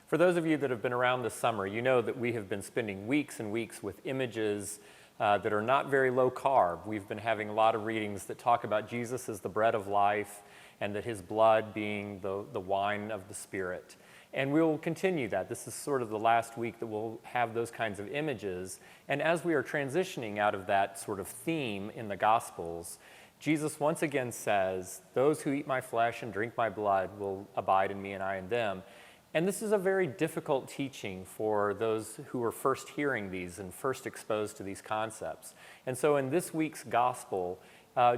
For those of you that have been around this summer, you know that we have been spending weeks and weeks with images that are not very low carb. We've been having a lot of readings that talk about Jesus as the bread of life and that his blood being the wine of the Spirit. And we will continue that. This is sort of the last week that we'll have those kinds of images. And as we are transitioning out of that sort of theme in the Gospels, Jesus once again says, "Those who eat my flesh and drink my blood will abide in me and I in them." And this is a very difficult teaching for those who are first hearing these and first exposed to these concepts. And so in this week's Gospel,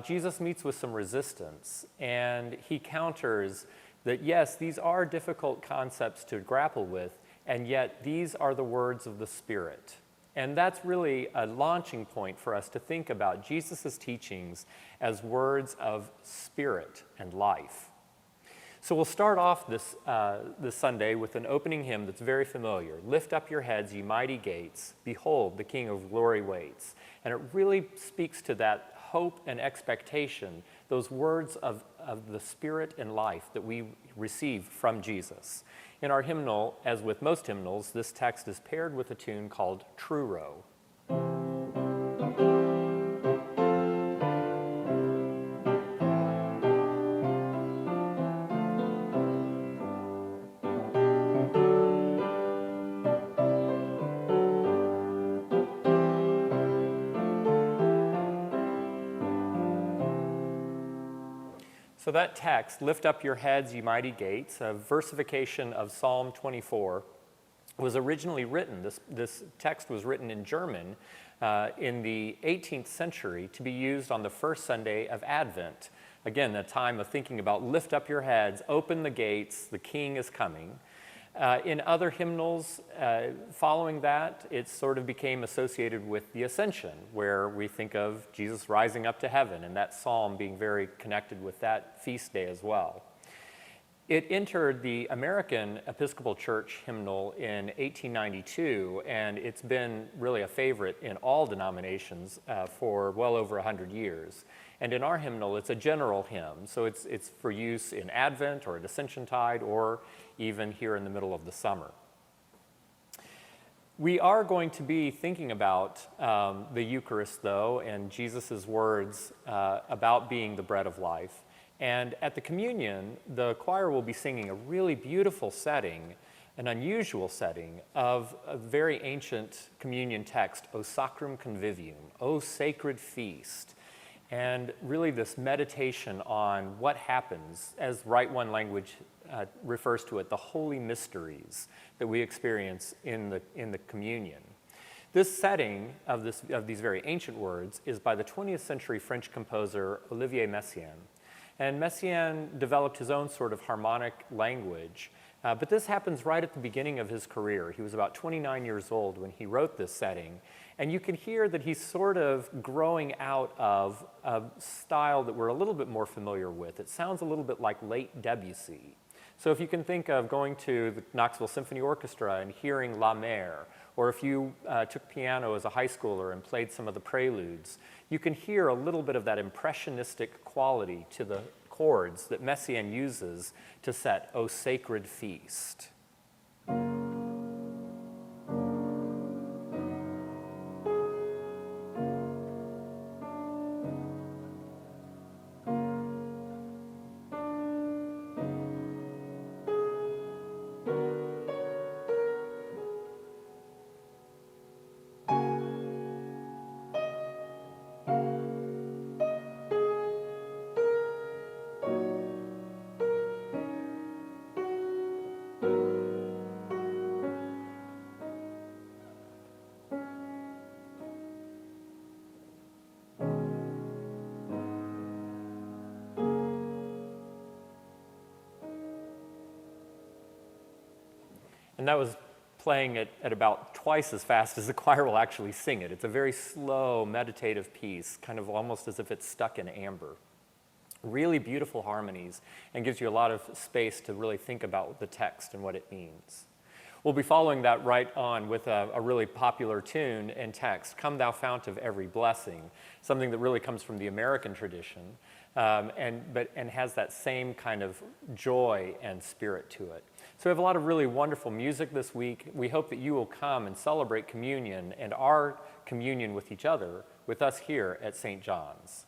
Jesus meets with some resistance, and he counters that, yes, these are difficult concepts to grapple with, and yet these are the words of the Spirit. And that's really a launching point for us to think about Jesus' teachings as words of spirit and life. So we'll start off this Sunday with an opening hymn that's very familiar. "Lift up your heads, ye mighty gates. Behold, the King of glory waits." And it really speaks to that hope and expectation, those words of the Spirit and life that we receive from Jesus. In our hymnal, as with most hymnals, this text is paired with a tune called True Row. So that text, "Lift up your heads, ye mighty gates," a versification of Psalm 24, was originally written. This text was written in German in the 18th century to be used on the first Sunday of Advent. Again, a time of thinking about lift up your heads, open the gates, the King is coming. In other hymnals following that, it sort of became associated with the Ascension, where we think of Jesus rising up to heaven, and that psalm being very connected with that feast day as well. It entered the American Episcopal Church hymnal in 1892, and it's been really a favorite in all denominations for well over 100 years. And in our hymnal, it's a general hymn, so it's for use in Advent or at Ascensiontide or even here in the middle of the summer. We are going to be thinking about the Eucharist, though, and Jesus' words about being the bread of life. And at the communion, the choir will be singing a really beautiful setting, an unusual setting of a very ancient communion text, O Sacrum Convivium, O Sacred Feast. And really this meditation on what happens, as Rite One language refers to it, the holy mysteries that we experience in the communion. This setting of these very ancient words is by the 20th century French composer Olivier Messiaen. And Messiaen developed his own sort of harmonic language, but this happens right at the beginning of his career. He was about 29 years old when he wrote this setting, and you can hear that he's sort of growing out of a style that we're a little bit more familiar with. It sounds a little bit like late Debussy. So if you can think of going to the Knoxville Symphony Orchestra and hearing La Mer, or if you took piano as a high schooler and played some of the preludes, you can hear a little bit of that impressionistic quality to the chords that Messiaen uses to set O Sacred Feast. And that was playing it at about twice as fast as the choir will actually sing it. It's a very slow, meditative piece, kind of almost as if it's stuck in amber. Really beautiful harmonies, and gives you a lot of space to really think about the text and what it means. We'll be following that right on with a really popular tune and text, Come Thou Fount of Every Blessing, something that really comes from the American tradition and has that same kind of joy and spirit to it. So we have a lot of really wonderful music this week. We hope that you will come and celebrate communion and our communion with each other with us here at St. John's.